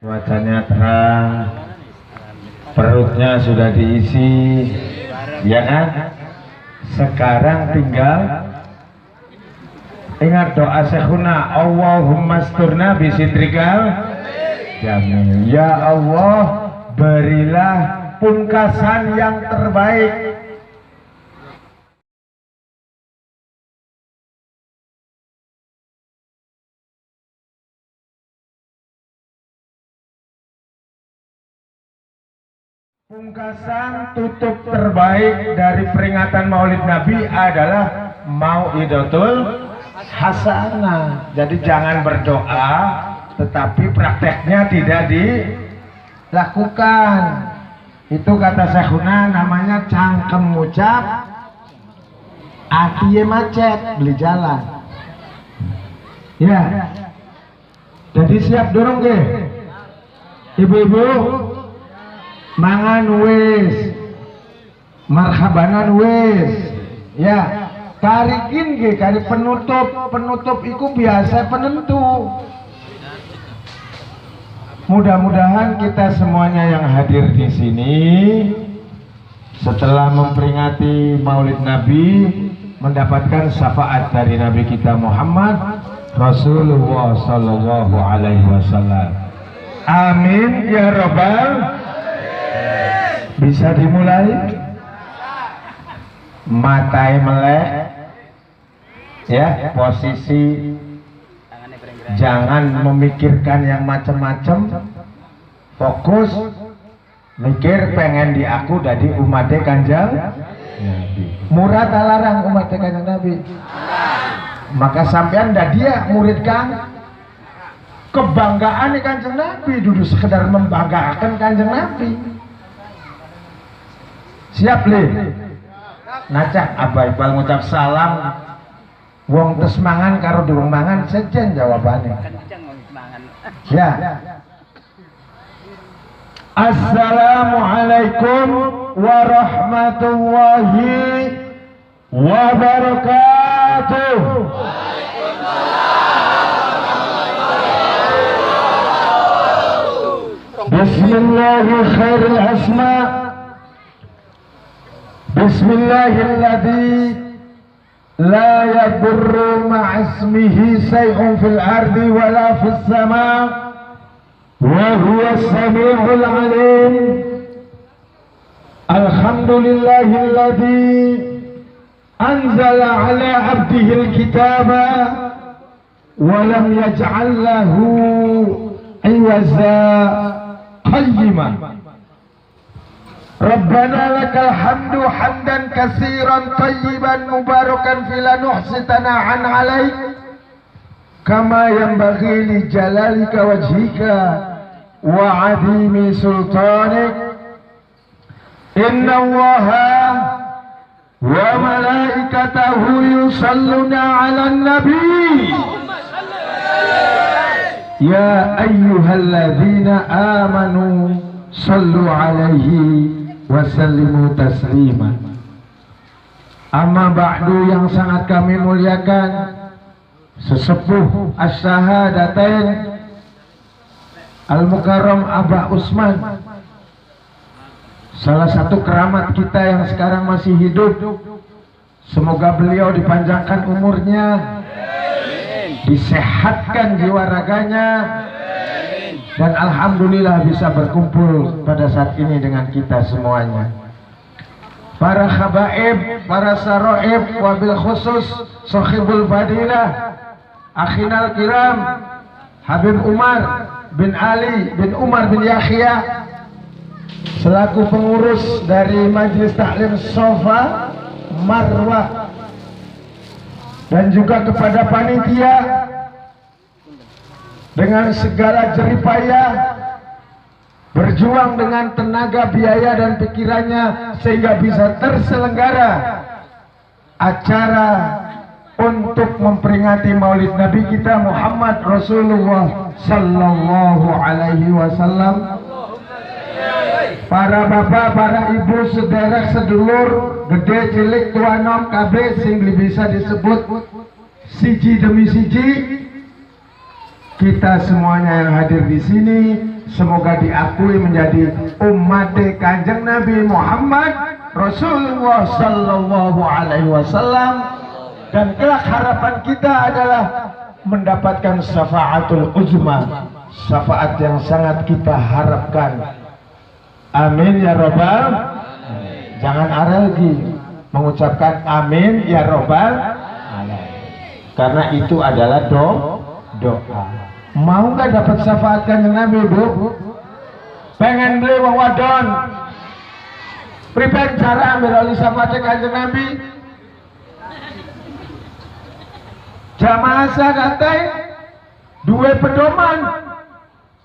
Cuacanya terang, perutnya sudah diisi, ya kan? Sekarang tinggal ingat doa Syekhuna, Allahumma asturna bisitrikal jamil. Ya Allah, berilah pungkasan yang terbaik. Pungkasan tutup terbaik dari peringatan Maulid Nabi adalah Mau'idatul Hasanah. Jadi jangan berdoa tetapi prakteknya tidak dilakukan. Itu kata Syekhuna namanya cangkem ngucap, atiye macet, beli jalan. Ya. Jadi siap dorong ke? Ibu-ibu mangan wis, marhabanan wis, ya. Karikin ge, kari penutup iku biasa penentu. Mudah-mudahan kita semuanya yang hadir di sini setelah memperingati Maulid Nabi mendapatkan syafaat dari Nabi kita Muhammad Rasulullah Sallallahu Alaihi Wasallam. Amin ya Rabbal. Bisa dimulai, matai melek, ya, posisi jangan memikirkan yang macam-macam, fokus mikir pengen di aku dari umatnya Kanjeng Nabi. Murah talarang umatnya Kanjeng Nabi. Maka sampean dah dia murid kan kebanggaan Kanjeng Nabi, dulu sekedar membanggakan Kanjeng Nabi. Siap li nacak Abah Iqbal ngucap salam wong tes mangan karo durung mangan sejen jawabannya. Ya. Assalamualaikum warahmatullahi wabarakatuh. Bismillahirrahmanirrahim. Asma Bismillahilladzi la yadurru ma'asmihi say'un fil ardi wala fis sama' wa huwa as-sami'ul 'alim. Alhamdulillahilladzi anzala 'ala 'abdihi al-kitaba wa lam yaj'al lahu 'iwaza qayyima. Rabbana lakal hamdu hamdan katsiran tayyiban mubarakan fila nuhsi tana'an alaik kama yanbaghi li jalalika wajhika wa 'azimi sultanik. Inna Allaha wa malaikatahu yusalluna 'alan nabi ya ayyuhalladzina amanu sallu 'alaihi wasallimu taslima. Amma ba'du, yang sangat kami muliakan sesepuh as-syahadatain Al-Mukarram Abah Usman, salah satu keramat kita yang sekarang masih hidup. Semoga beliau dipanjangkan umurnya, disehatkan jiwa raganya, dan alhamdulillah bisa berkumpul pada saat ini dengan kita semuanya. Para khabaib, para saroib, wabil khusus Sohibul Fadilah Akhinal Kiram Habib Umar bin Ali bin Umar bin Yahya selaku pengurus dari Majelis Taklim Sofa Marwah, dan juga kepada panitia dengan segala jeripayah berjuang dengan tenaga, biaya dan pikirannya sehingga bisa terselenggara acara untuk memperingati Maulid Nabi kita Muhammad Rasulullah Sallallahu Alaihi Wasallam. Para bapak, para ibu, sedherek sedulur, gede cilik tua nom kabeh sing bisa disebut siji demi siji. kita semuanya yang hadir di sini semoga diakui menjadi umat Kanjeng Nabi Muhammad Rasulullah Sallallahu Alaihi Wasallam, dan kelak harapan kita adalah mendapatkan syafaatul uzma, syafaat yang sangat kita harapkan. Amin ya robbal. Jangan alergi mengucapkan amin ya robbal, karena itu adalah doa. Mau nggak dapat syafaat Kanjeng Nabi, Bu? Pengen beli wong wadon? Pripun cara ambil oleh syafaat Kanjeng Nabi? Jamaah sadatai dua pedoman.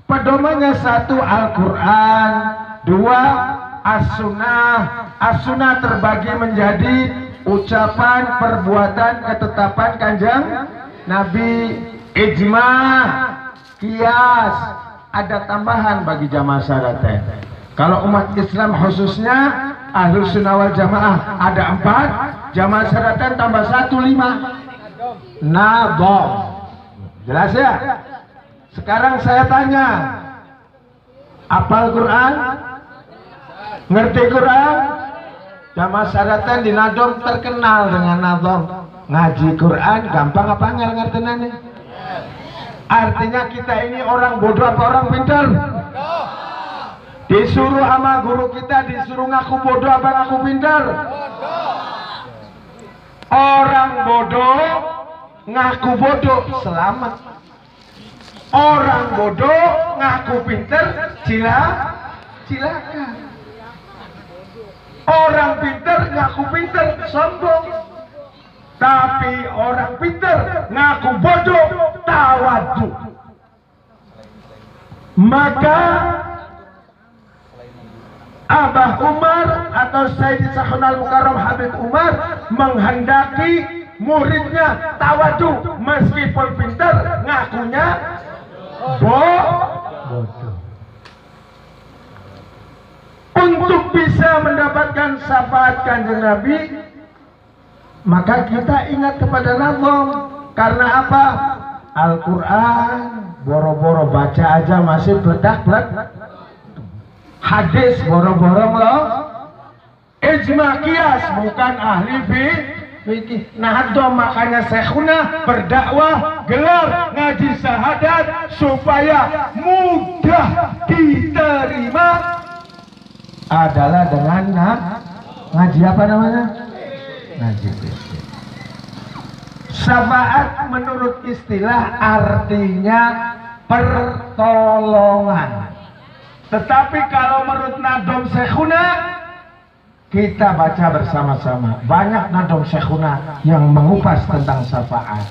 Pedomannya satu Al-Quran, dua As-Sunnah. As-Sunnah terbagi menjadi ucapan, perbuatan, ketetapan Kanjeng Nabi, ijma', kias, ada tambahan bagi jamaah sadatain. Kalau umat Islam khususnya Ahlus Sunnah wal Jamaah ada 4, jamaah sadatain tambah 1, 5. Nadhom. Jelas ya? Sekarang saya tanya, hafal Quran? Ngerti Quran? Jamaah sadatain di Nadhom terkenal dengan Nadhom. Ngaji Quran gampang apa angel ngertenane? Artinya kita ini orang bodoh apa orang pintar? Disuruh sama guru kita disuruh ngaku bodoh apa ngaku pintar? Orang bodoh ngaku bodoh selamat. Orang bodoh ngaku pintar cilaka. Orang pintar ngaku pintar sombong. Tapi orang pintar ngaku bodoh tawadu. Maka Abah Umar atau Sayyidi Sakhunal Mukarram Habib Umar menghendaki muridnya tawadu, meskipun pintar ngakunya bodoh. Untuk bisa mendapatkan syafaat Kanjeng Nabi, maka kita ingat kepada Nadhom. Karena apa? Al-Quran boro-boro baca aja masih bledak-bledak. Hadis boro-boro loh. Ijma' kias bukan ahli fikih. Nadhom makanya Syekhuna berdakwah gelar ngaji syahadat supaya mudah diterima adalah dengan ngaji apa namanya? Ngaji. Syafaat menurut istilah artinya pertolongan. Tetapi kalau menurut Nadhom Syekhuna, kita baca bersama-sama. Banyak Nadhom Syekhuna yang mengupas tentang syafaat.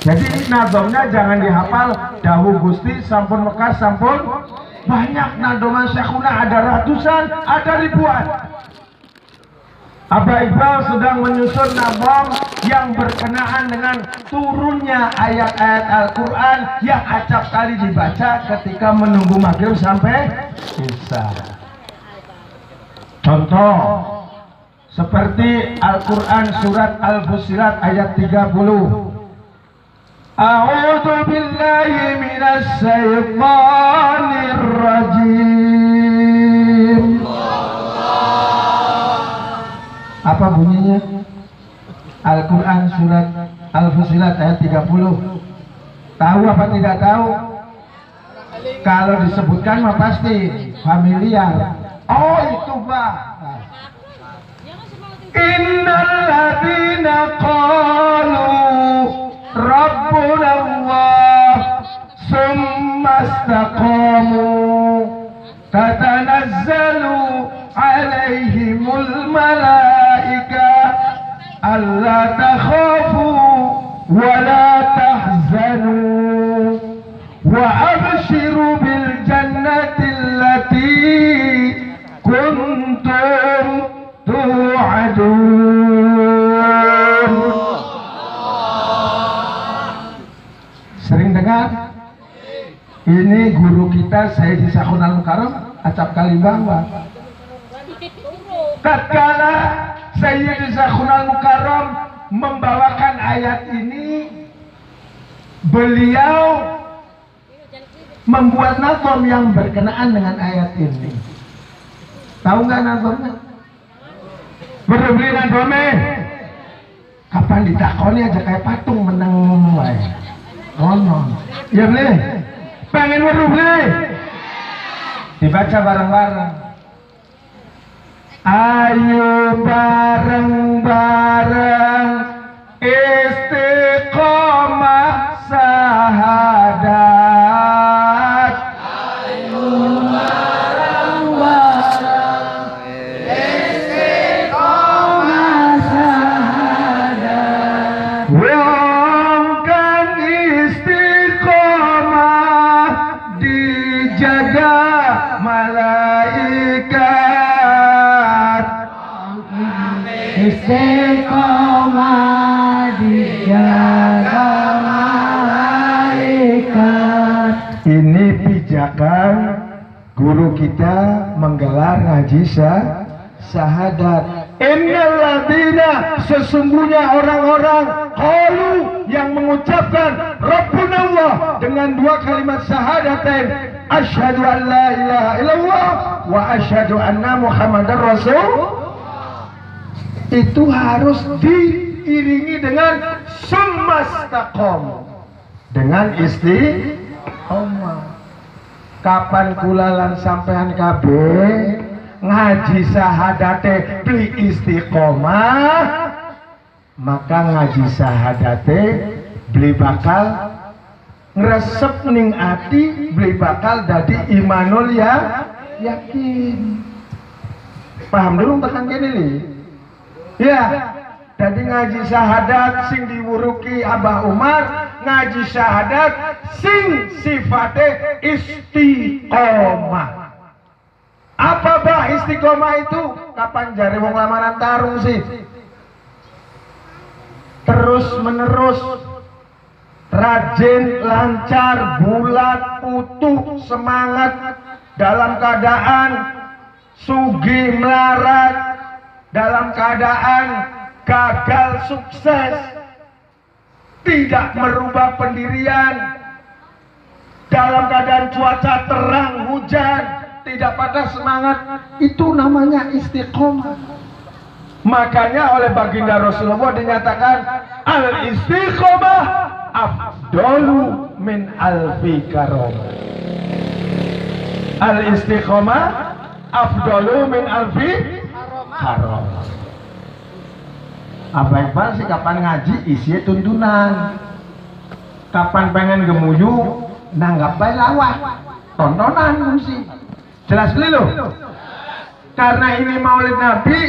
Jadi Nadhomnya jangan dihafal dahulu Gusti sampun Mekah sampun. Banyak Nadhom Syekhuna, ada ratusan, ada ribuan. Abah Iqbal sedang menyusun Nadhom yang berkenaan dengan turunnya ayat-ayat Al-Quran yang acap kali dibaca ketika menunggu maghrib sampai isya. Contoh seperti Al-Quran surat Al-Fussilat ayat 30. A'udzu billahi minas syaitonir rajim. Apa bunyinya? Al-Quran surat Al-Fussilat ayat 30. Tahu apa tidak tahu? Kalau disebutkan mah pasti familiar. Oh itu Pak. Innal ladzina qalu Rabbuna Allah summa istaqamu tatanazzalu alaihimul malaikah alla takhafu wa la tahzanu wa abshiru bil jannati allati kuntum tu'adun. Sering dengar? Ini guru kita Sayyidi Sakhunal Mukarram acap kali bangga. Tatkala Sayyidi Sakhunal Mukarram membawakan ayat ini, beliau membuat nazom yang berkenaan dengan ayat ini. Tahu nggak nazomnya? Beli nazomnya kapan ditakoni aja kayak patung menang wae. Ngono. Ya beli. Pengen beli. Dibaca bareng-bareng. Ayo bareng-bareng istiqomah sahadat. Ayo bareng-bareng istiqomah sahadat. Wong kan istiqomah dijaga malaikat. Istiqomah dijaga malaikat. Ini pijakan guru kita menggelar ngaji syahadat. Innal ladzina, sesungguhnya orang-orang qalu yang mengucapkan Rabbuna Allah dengan dua kalimat syahadatain, asyhadu an la ilaha illallah wa asyhadu anna Muhammadar Rasul, itu harus diiringi dengan summastaqom, dengan istiqomah. Kapan kulalan sampean kabeh ngaji sahadate beli istiqomah, maka ngaji sahadate beli bakal ngresep ning ati, beli bakal dadi imanul yakin. Paham dulu tekan kene nih. Ya, jadi ngaji syahadat sing diwuruki Abah Umar, ngaji syahadat sing sifate istiqomah. Apa bah istiqomah itu? Kapan jari wong lamaran tarung sih? Terus menerus, rajin, lancar, bulat, utuh, semangat, dalam keadaan sugih melarat, dalam keadaan gagal sukses, tidak merubah pendirian, dalam keadaan cuaca terang hujan, tidak patah semangat, itu namanya istiqomah. Makanya oleh baginda Rasulullah dinyatakan al istiqomah afdalu min alfi karomah. Al istiqomah afdalu min alfi karomah. Apa Iqbal sih kapan ngaji isinya tuntunan, kapan pengen gemuyu nanggap baik lawah tontonan sih. Jelas beli loh. Karena ini Maulid Nabi,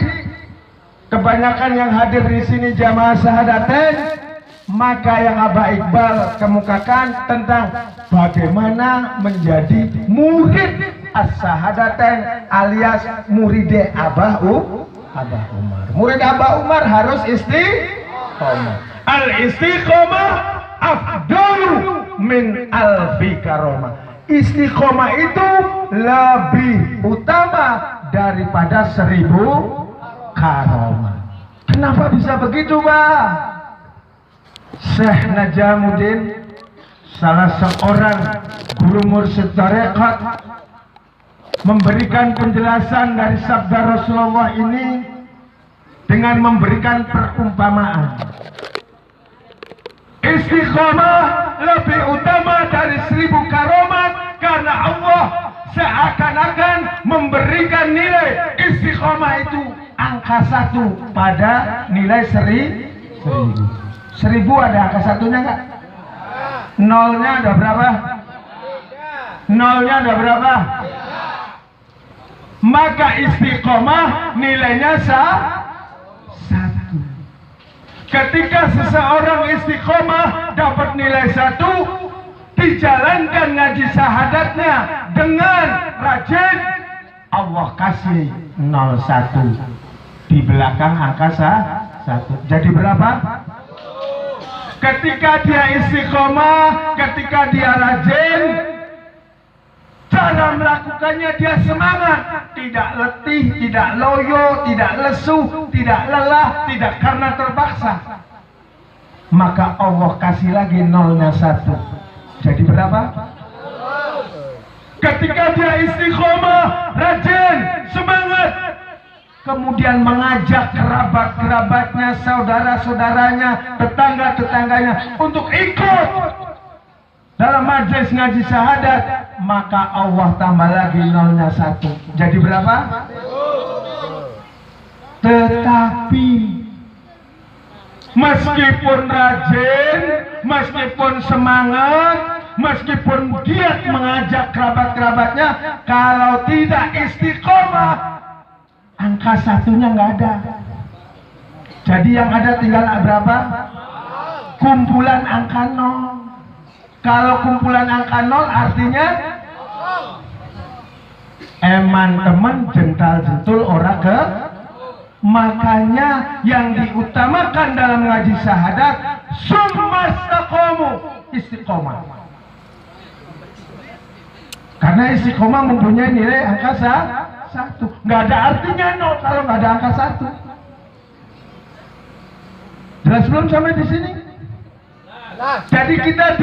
kebanyakan yang hadir di sini jamaah sahadaten, maka yang Abah Iqbal kemukakan tentang bagaimana menjadi murid as-sahadaten alias muride Abah Umar. Murid Abah Umar harus istiqomah. Al-istiqomah afdalu min alfi karomah. Istiqomah itu lebih utama daripada 1000 karomah. Kenapa bisa begitu, Pak? Syekh Najamuddin, salah seorang guru mursyid tarekat, memberikan penjelasan dari sabda Rasulullah ini dengan memberikan perumpamaan. Istiqomah lebih utama dari 1000 karomat karena Allah seakan-akan memberikan nilai istiqomah itu angka 1 pada nilai 1000. 1000 ada angka satunya enggak? Nolnya ada berapa? Nolnya ada berapa? Maka istiqomah nilainya 1. Ketika seseorang istiqomah dapat nilai 1, dijalankan ngaji syahadatnya dengan rajin, Allah kasih 01 di belakang angka 1. Jadi berapa? Ketika dia istiqomah, ketika dia rajin, cara melakukannya dia semangat, tidak letih, tidak loyo, tidak lesu, tidak lelah, tidak karena terpaksa. maka Allah kasih lagi nolnya 1. Jadi berapa? Ketika dia istiqomah, rajin, semangat, kemudian mengajak kerabat-kerabatnya, saudara-saudaranya, tetangga-tetangganya untuk ikut dalam majelis ngaji syahadat, maka Allah tambah lagi nolnya 1. Jadi berapa? Tetapi meskipun rajin, meskipun semangat, meskipun giat mengajak kerabat-kerabatnya, kalau tidak istiqomah, angka 1-nya nggak ada. Jadi yang ada tinggal berapa? Kumpulan angka 0. Kalau kumpulan angka 0 artinya eman temen jental jentul ora ke. Makanya yang diutamakan dalam ngaji syahadat summastaqamu, istiqomah. Karena istiqomah mempunyai nilai angka 1. Nggak ada artinya 0 kalau nggak ada angka 1. Jelas belum sampai di sini? Jadi kita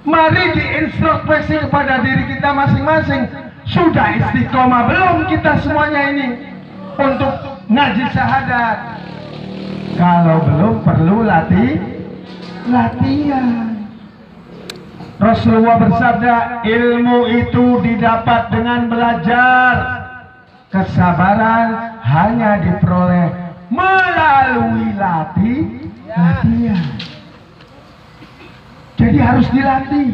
mari diintrospeksi kepada diri kita masing-masing. Sudah istiqomah belum kita semuanya ini untuk ngaji syahadat? Kalau belum, perlu latihan. Rasulullah bersabda, ilmu itu didapat dengan belajar. Kesabaran hanya diperoleh melalui latihan. Jadi harus dilatih.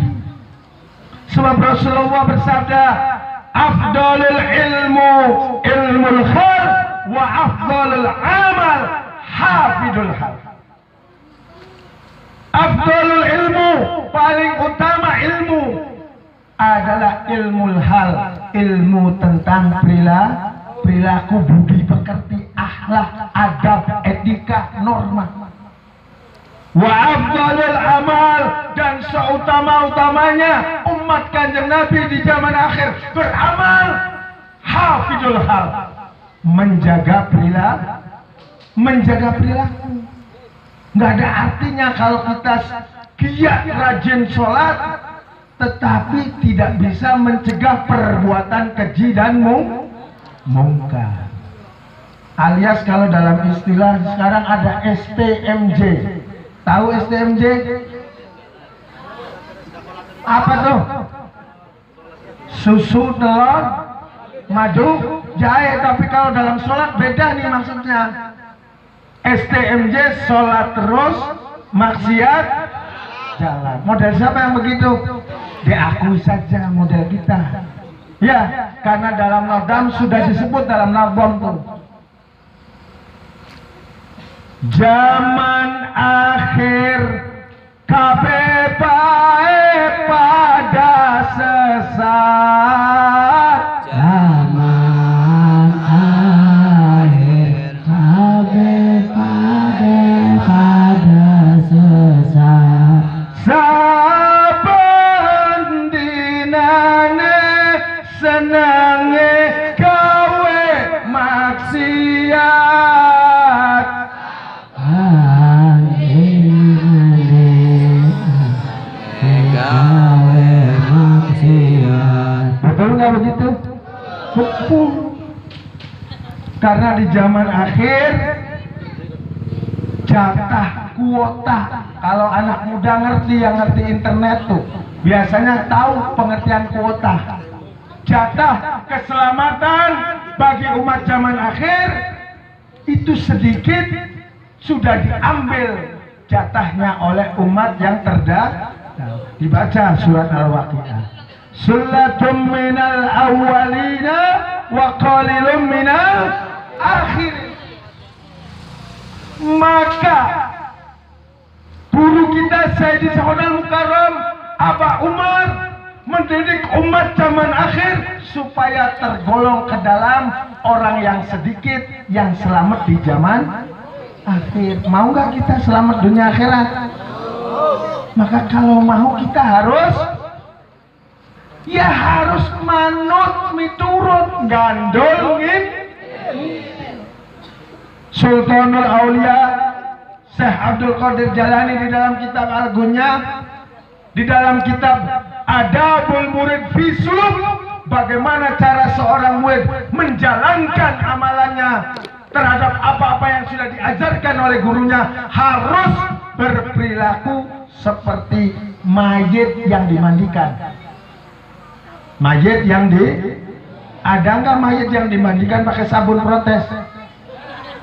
Sebab Rasulullah bersabda, afdalul ilmu ilmul khal wa afdalul amal hafidul hal. Afdalul ilmu, paling utama ilmu adalah ilmul hal, ilmu tentang perilaku, budi pekerti, akhlak, adab, etika, norma. Wa afdalul amal, dan seutama-utamanya umat Kanjeng Nabi di zaman akhir beramal hafidul hal, menjaga perilaku. Nggak ada artinya kalau kita giat rajin sholat tetapi tidak bisa mencegah perbuatan keji dan mungkar. Alias kalau dalam istilah sekarang ada STMJ. Tahu STMJ? Apa tuh? Susu, telur, madu, jahe. Tapi kalau dalam sholat beda nih maksudnya. STMJ sholat terus, maksiat jalan. Model siapa yang begitu? Diakui saja model kita. Ya, karena dalam nadam sudah disebut dalam nadam tuh. Zaman akhir kabeh bae pada sesat. Zaman akhir kabeh pada sesat. Saben dinane senenge gawe maksiat. Betul nggak begitu? Betul. Karena di zaman akhir jatah kuota, kalau anak muda ngerti, yang ngerti internet tuh biasanya tahu pengertian kuota. Jatah keselamatan bagi umat zaman akhir itu sedikit sudah diambil jatahnya oleh umat yang terdahulu. Dibaca surat Al-Waqiah. Sulatum minal awwalina wa qalilum minal akhirin. Maka guru kita Sayyidi Syahodal Mukarram Aba Umar mendidik umat zaman akhir supaya tergolong ke dalam orang yang sedikit yang selamat di zaman akhir. Mau nggak kita selamat dunia akhirat? Maka kalau mau kita harus manut miturut gandol ngin. Sultanul Aulia Syekh Abdul Qadir Jalani di dalam kitab Al-Gunya, di dalam kitab Adabul Murid fi Suluk, bagaimana cara seorang murid menjalankan amalannya terhadap apa-apa yang sudah diajarkan oleh gurunya, harus berperilaku seperti mayit yang dimandikan. Mayit yang ada nggak mayit yang dimandikan pakai sabun protes?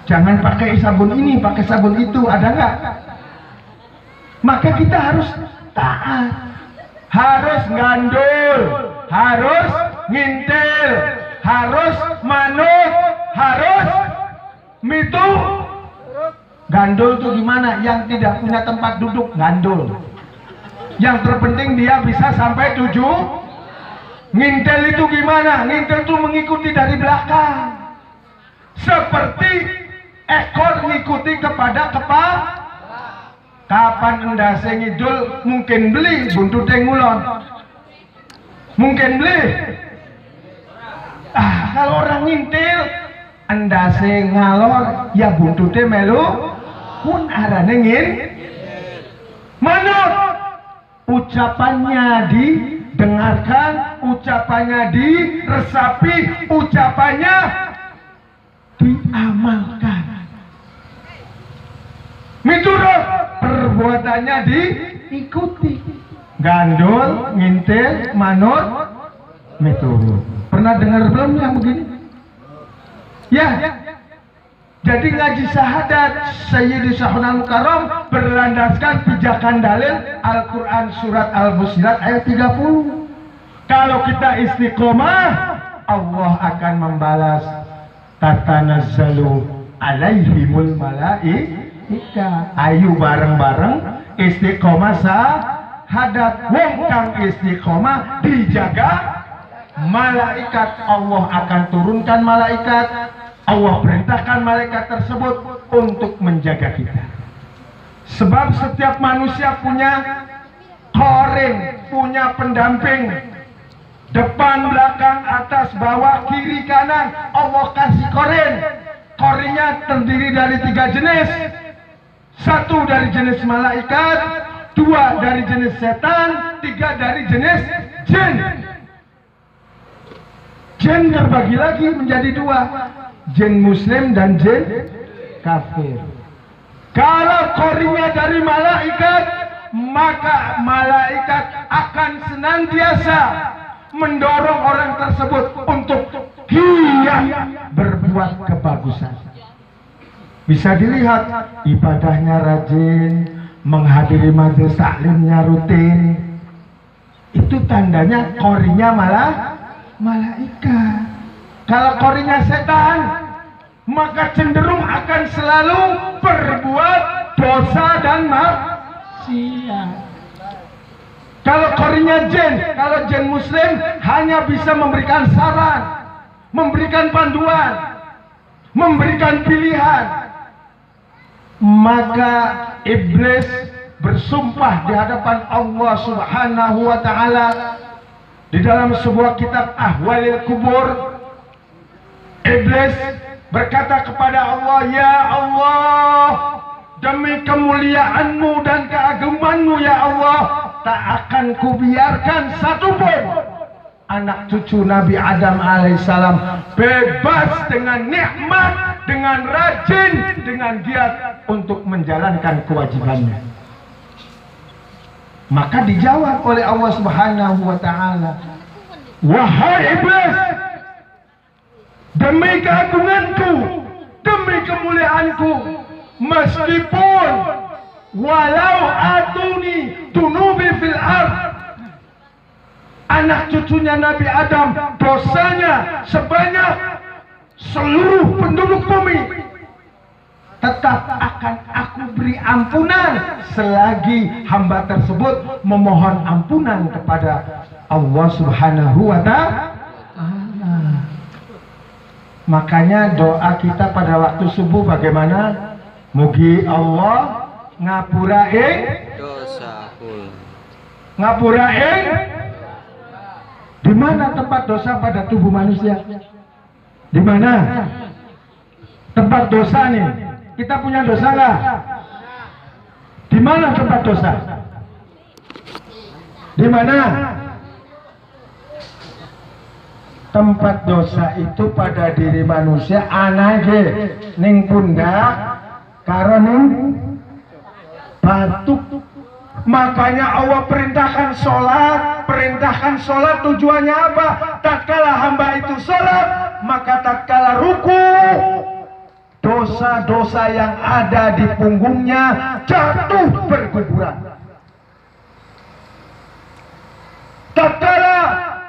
Jangan pakai sabun ini, pakai sabun itu, ada nggak? Maka kita harus taat, harus ngandul, harus ngintil, harus manut, harus mitu. Gandul itu gimana? Yang tidak punya tempat duduk, gandul. Yang terpenting dia bisa sampai 7. Ngintil itu gimana? Ngintil itu mengikuti dari belakang, seperti ekor ngikuti kepada kepala. Kapan endase ngidul mungkin beli buntute ngulon, mungkin beli. Kalau orang ngintil endase ngalor ya buntute melu pun arane ngin. Manut, ucapannya didengarkan, ucapannya diresapi, ucapannya diamalkan. Miturut, perbuatannya diikuti. Gandul, ngintil, manut, miturut. Pernah dengar belum yang begini? Ya. Jadi ngaji syahadat Sayyidi Syahunal Mukarram berlandaskan pijakan dalil Al-Quran surat Al-Fussilat ayat 30. Kalau kita istiqomah, Allah akan membalas tatanazzalu alaihimul malaika. Ayo bareng-bareng istiqomah syahadat. Wong kang istiqomah dijaga malaikat. Allah akan turunkan malaikat. Allah perintahkan malaikat tersebut untuk menjaga kita. Sebab setiap manusia punya korin, punya pendamping. Depan, belakang, atas, bawah, kiri, kanan. Allah kasih korin. Korinnya terdiri dari 3 jenis. 1 dari jenis malaikat, 2 dari jenis setan, 3 dari jenis jin. Jin terbagi lagi menjadi 2, jin muslim dan jin kafir. Kalau korinnya dari malaikat, maka malaikat akan senantiasa mendorong orang tersebut untuk giat berbuat kebagusan. Bisa dilihat ibadahnya rajin, menghadiri majelis taklimnya rutin. Itu tandanya korinnya malah malaikat. Kalau korinnya setan, maka cenderung akan selalu berbuat dosa dan maksiat. Kalau korinnya jin, kalau jin muslim hanya bisa memberikan saran, memberikan panduan, memberikan pilihan. Maka iblis bersumpah di hadapan Allah Subhanahu wa ta'ala di dalam sebuah kitab Ahwalil Kubur. Iblis berkata kepada Allah, "Ya Allah, demi kemuliaan-Mu dan keagungan-Mu ya Allah, tak akan kubiarkan satupun anak cucu Nabi Adam alaihissalam bebas dengan nikmat, dengan rajin, dengan giat untuk menjalankan kewajibannya." Maka dijawab oleh Allah Subhanahu wa ta'ala, "Wahai iblis, demi keagunganku, demi kemuliaanku, meskipun walau atuni dunubi fil ard, anak cucunya Nabi Adam dosanya sebanyak seluruh penduduk bumi, tetap akan aku beri ampunan selagi hamba tersebut memohon ampunan kepada Allah Subhanahu wa ta'ala." Makanya doa kita pada waktu subuh bagaimana? Mugi Allah ngapuraing dosaku. Ngapuraing. Di mana tempat dosa pada tubuh manusia? Di mana tempat dosa nih? Kita punya dosa nggak? Di mana tempat dosa? Di mana? Tempat dosa itu pada diri manusia anage ning pundak karo ning batuk. Makanya Allah perintahkan sholat tujuannya apa? Tatkala hamba itu sholat, maka tatkala ruku, dosa-dosa yang ada di punggungnya jatuh berguguran. Tatkala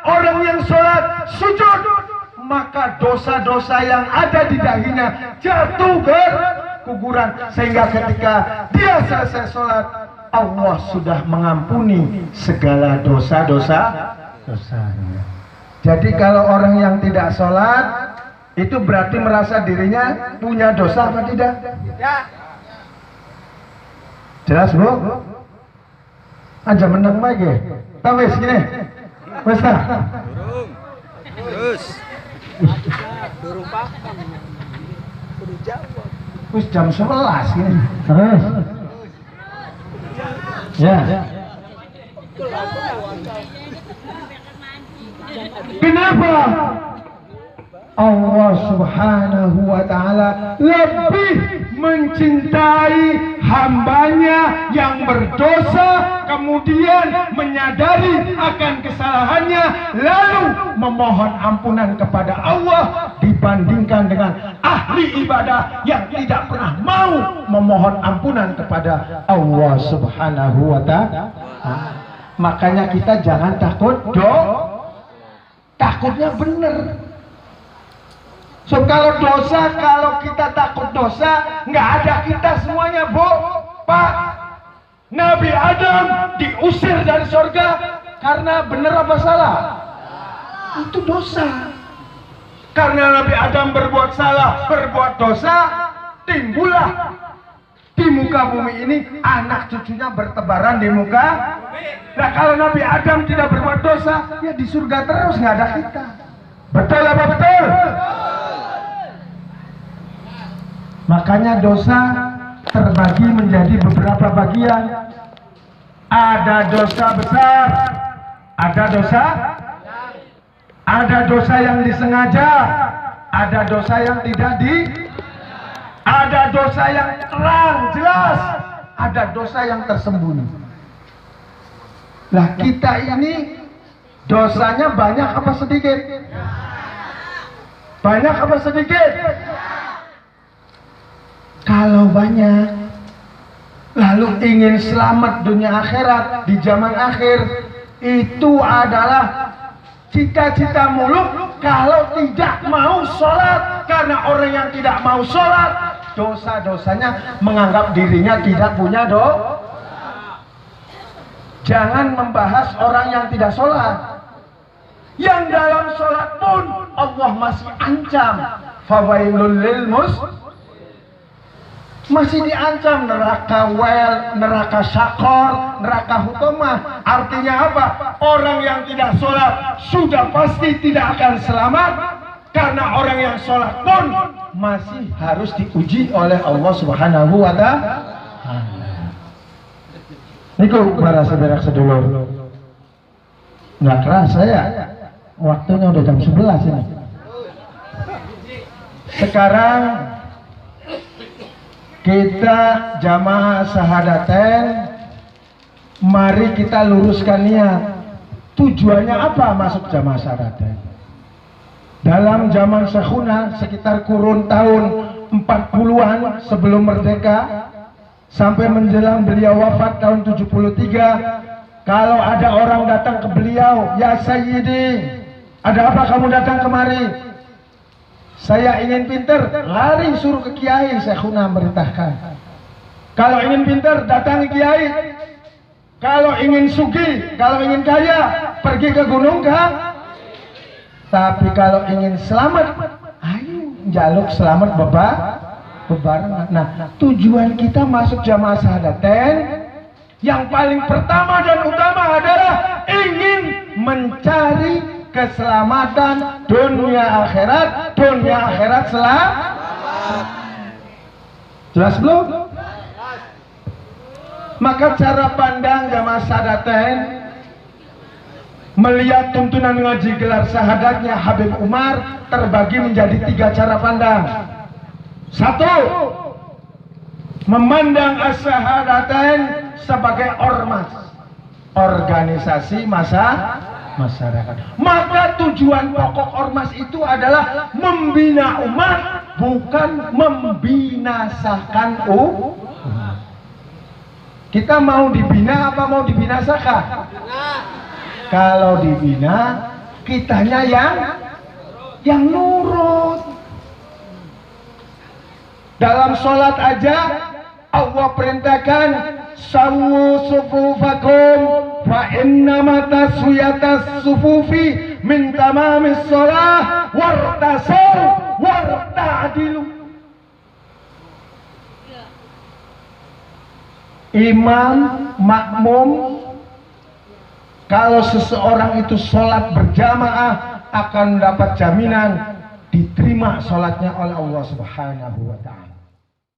orang yang sholat sujud, maka dosa-dosa yang ada di dahinya jatuh berguguran. Sehingga ketika dia selesai sholat, Allah sudah mengampuni segala dosa-dosanya. Jadi kalau orang yang tidak sholat, itu berarti merasa dirinya punya dosa apa tidak? Jelas bu? Aja menang lagi. Tapi segini, wes tak? Terus. Durung paham. Kudu jawab. Wes jam 11 ini. Terus. Ya. Kenapa Allah Subhanahu wa ta'ala lebih mencintai hambanya yang berdosa, kemudian menyadari akan kesalahannya, lalu memohon ampunan kepada Allah dibandingkan dengan ahli ibadah yang tidak pernah mau memohon ampunan kepada Allah Subhanahu wa ta'ala. Makanya kita jangan takut takutnya bener. So kalau kita takut dosa, nggak ada kita semuanya, Bu, Pak. Nabi Adam diusir dari surga karena benar apa salah? Itu dosa. Karena Nabi Adam berbuat salah, berbuat dosa, timbullah di muka bumi ini anak cucunya bertebaran di muka. Nah kalau Nabi Adam tidak berbuat dosa, ya di surga terus, nggak ada kita. Betul apa betul? Makanya dosa terbagi menjadi beberapa bagian. Ada dosa besar, ada dosa yang disengaja, ada dosa yang tidak ada dosa yang terang jelas, ada dosa yang tersembunyi. Lah kita ini dosanya banyak apa sedikit? Banyak apa sedikit? Kalau banyak, lalu ingin selamat dunia akhirat di zaman akhir, itu adalah cita-cita muluk. Kalau tidak mau sholat, karena orang yang tidak mau sholat, dosa-dosanya menganggap dirinya tidak punya dosa. Jangan membahas orang yang tidak sholat. Yang dalam sholat pun Allah masih ancam, fawailul lil masih diancam neraka neraka syakor, neraka hutomah. Artinya apa? Orang yang tidak sholat sudah pasti tidak akan selamat, karena orang yang sholat pun masih harus diuji oleh Allah Subhanahu wa ta'ala. Niku para saudara sedulur, nggak kerasa ya, waktunya udah jam 11 ini. Sekarang kita jamaah sahadaten, mari kita luruskan niat. Tujuannya apa masuk jamaah sahadaten? Dalam zaman Syekhuna sekitar kurun tahun 40-an sebelum merdeka sampai menjelang beliau wafat tahun 73, kalau ada orang datang ke beliau, ya Sayyidi, ada apa kamu datang kemari? Saya ingin pinter, lari suruh ke kiai. Syekhuna merintahkan. Kalau ingin pinter, datangi kiai. Kalau ingin sugih, kalau ingin kaya, pergi ke gunung kan? Tapi kalau ingin selamat, ayo jaluk selamat bebarengan. Nah, tujuan kita masuk jamaah sahadaten yang paling pertama dan utama adalah ingin mencari keselamatan dunia akhirat selamat. Jelas belum? Maka cara pandang jamaah sadaten melihat tuntunan ngaji gelar syahadatnya Habib Umar terbagi menjadi 3 cara pandang. 1, memandang as-syahadatain sebagai ormas, organisasi masyarakat. Maka tujuan pokok ormas itu adalah membina umat, bukan membinasakan umat. Kita mau dibina apa mau dibinasakan? Kalau dibina, kitanya yang nurut. Dalam sholat aja Allah perintahkan sawu sufufakum fa innama taswiyatas sufufi min tamamis sholah wartasaw warta'dilu. Imam, makmum, kalau seseorang itu sholat berjamaah akan dapat jaminan diterima sholatnya oleh Allah Subhanahu wa ta'ala.